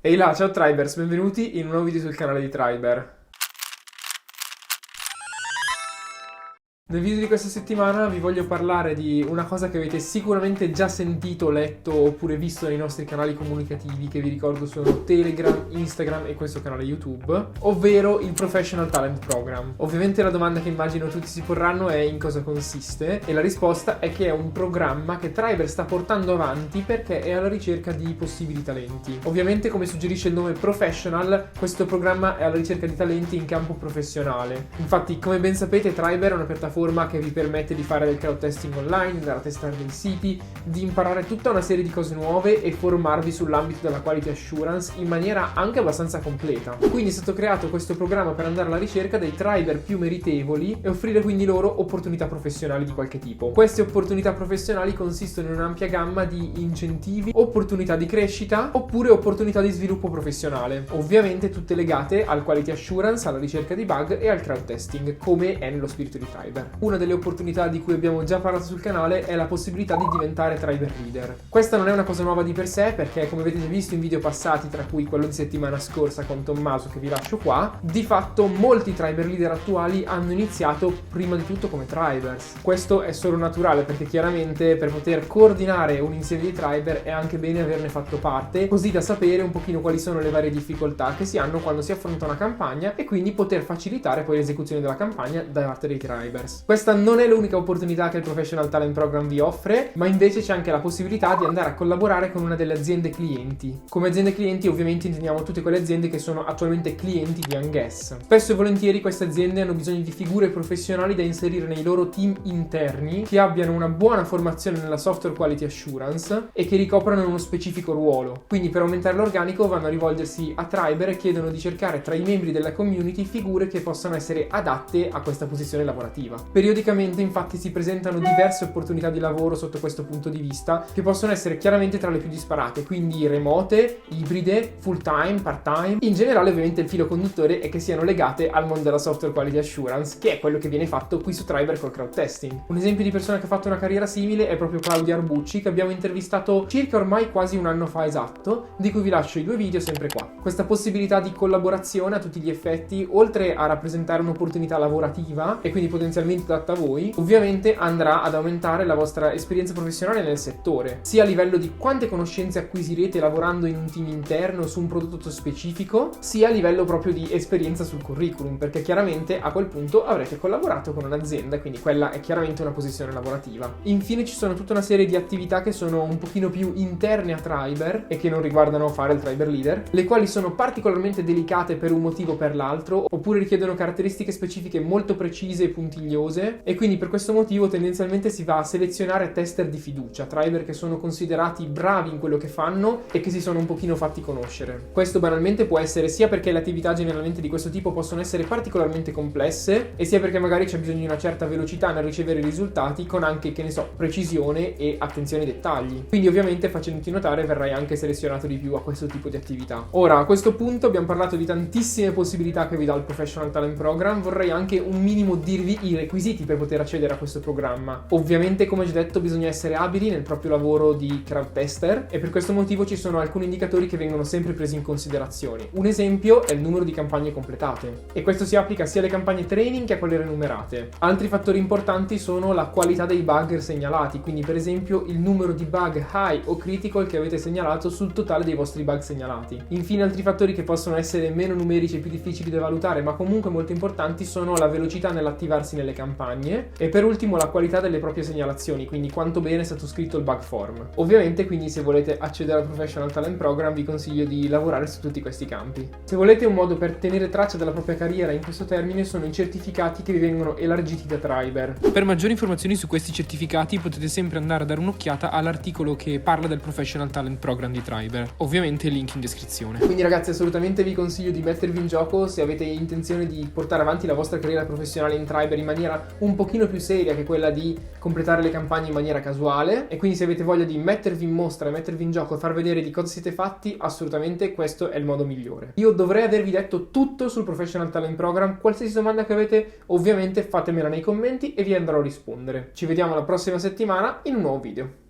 Ehi là, ciao Tribers, benvenuti in un nuovo video sul canale di Triber. Nel video di questa settimana vi voglio parlare di una cosa che avete sicuramente già sentito, letto oppure visto nei nostri canali comunicativi, che vi ricordo sono Telegram, Instagram e questo canale YouTube, ovvero il Professional Talent Program. Ovviamente la domanda che immagino tutti si porranno è in cosa consiste, e la risposta è che è un programma che Triber sta portando avanti perché è alla ricerca di possibili talenti. Ovviamente, come suggerisce il nome Professional, questo programma è alla ricerca di talenti in campo professionale. Infatti, come ben sapete, Triber è una piattaforma che vi permette di fare del crowd testing online, andare a testare dei siti, di imparare tutta una serie di cose nuove e formarvi sull'ambito della quality assurance in maniera anche abbastanza completa. Quindi è stato creato questo programma per andare alla ricerca dei Triber più meritevoli e offrire quindi loro opportunità professionali di qualche tipo. Queste opportunità professionali consistono in un'ampia gamma di incentivi, opportunità di crescita oppure opportunità di sviluppo professionale, ovviamente tutte legate al quality assurance, alla ricerca di bug e al crowd testing, come è nello spirito di Triber. Una delle opportunità di cui abbiamo già parlato sul canale è la possibilità di diventare Triber Leader. Questa non è una cosa nuova di per sé, perché come avete già visto in video passati, tra cui quello di settimana scorsa con Tommaso che vi lascio qua, di fatto molti Triber Leader attuali hanno iniziato prima di tutto come Tribers. Questo è solo naturale, perché chiaramente per poter coordinare un insieme di Triber è anche bene averne fatto parte, così da sapere un pochino quali sono le varie difficoltà che si hanno quando si affronta una campagna e quindi poter facilitare poi l'esecuzione della campagna da parte dei Tribers. Questa non è l'unica opportunità che il Professional Talent Program vi offre, ma invece c'è anche la possibilità di andare a collaborare con una delle aziende clienti. Come aziende clienti ovviamente intendiamo tutte quelle aziende che sono attualmente clienti di Unguess. Spesso e volentieri queste aziende hanno bisogno di figure professionali da inserire nei loro team interni, che abbiano una buona formazione nella software quality assurance e che ricoprano uno specifico ruolo. Quindi per aumentare l'organico vanno a rivolgersi a Triber e chiedono di cercare tra i membri della community figure che possano essere adatte a questa posizione lavorativa. Periodicamente infatti si presentano diverse opportunità di lavoro sotto questo punto di vista, che possono essere chiaramente tra le più disparate, quindi remote, ibride, full time, part time. In generale ovviamente il filo conduttore è che siano legate al mondo della software quality assurance, che è quello che viene fatto qui su Triber col crowd testing. Un esempio di persona che ha fatto una carriera simile è proprio Claudia Arbucci, che abbiamo intervistato circa ormai quasi un anno fa esatto, di cui vi lascio i 2 video sempre qua. Questa possibilità di collaborazione a tutti gli effetti, oltre a rappresentare un'opportunità lavorativa e quindi potenzialmente adatta a voi, ovviamente andrà ad aumentare la vostra esperienza professionale nel settore, sia a livello di quante conoscenze acquisirete lavorando in un team interno su un prodotto specifico, sia a livello proprio di esperienza sul curriculum, perché chiaramente a quel punto avrete collaborato con un'azienda, quindi quella è chiaramente una posizione lavorativa. Infine ci sono tutta una serie di attività che sono un pochino più interne a Triber e che non riguardano fare il Triber Leader, le quali sono particolarmente delicate per un motivo o per l'altro, oppure richiedono caratteristiche specifiche molto precise e puntigliose, e quindi per questo motivo tendenzialmente si va a selezionare tester di fiducia, Triber che sono considerati bravi in quello che fanno e che si sono un pochino fatti conoscere. Questo banalmente può essere sia perché le attività generalmente di questo tipo possono essere particolarmente complesse, e sia perché magari c'è bisogno di una certa velocità nel ricevere i risultati, con anche, che ne so, precisione e attenzione ai dettagli. Quindi ovviamente, facendoti notare, verrai anche selezionato di più a questo tipo di attività. Ora, a questo punto abbiamo parlato di tantissime possibilità che vi dà il Professional Talent Program, vorrei anche un minimo dirvi i requisiti per poter accedere a questo programma. Ovviamente, come già detto, bisogna essere abili nel proprio lavoro di crowd tester, e per questo motivo ci sono alcuni indicatori che vengono sempre presi in considerazione. Un esempio è il numero di campagne completate, e questo si applica sia alle campagne training che a quelle remunerate. Altri fattori importanti sono la qualità dei bug segnalati, quindi per esempio il numero di bug high o critical che avete segnalato sul totale dei vostri bug segnalati. Infine, altri fattori che possono essere meno numerici e più difficili da valutare, ma comunque molto importanti, sono la velocità nell'attivarsi nelle campagne e per ultimo la qualità delle proprie segnalazioni, quindi quanto bene è stato scritto il bug form. Ovviamente, quindi, se volete accedere al Professional Talent Program vi consiglio di lavorare su tutti questi campi. Se volete un modo per tenere traccia della propria carriera in questo termine, sono i certificati che vi vengono elargiti da Triber. Per maggiori informazioni su questi certificati potete sempre andare a dare un'occhiata all'articolo che parla del Professional Talent Program di Triber, ovviamente link in descrizione. Quindi ragazzi, assolutamente vi consiglio di mettervi in gioco se avete intenzione di portare avanti la vostra carriera professionale in Triber in maniera un pochino più seria che quella di completare le campagne in maniera casuale, e quindi se avete voglia di mettervi in mostra, mettervi in gioco e far vedere di cosa siete fatti, assolutamente questo è il modo migliore. Io dovrei avervi detto tutto sul Professional Talent Program. Qualsiasi domanda che avete, ovviamente fatemela nei commenti e vi andrò a rispondere. Ci vediamo la prossima settimana in un nuovo video.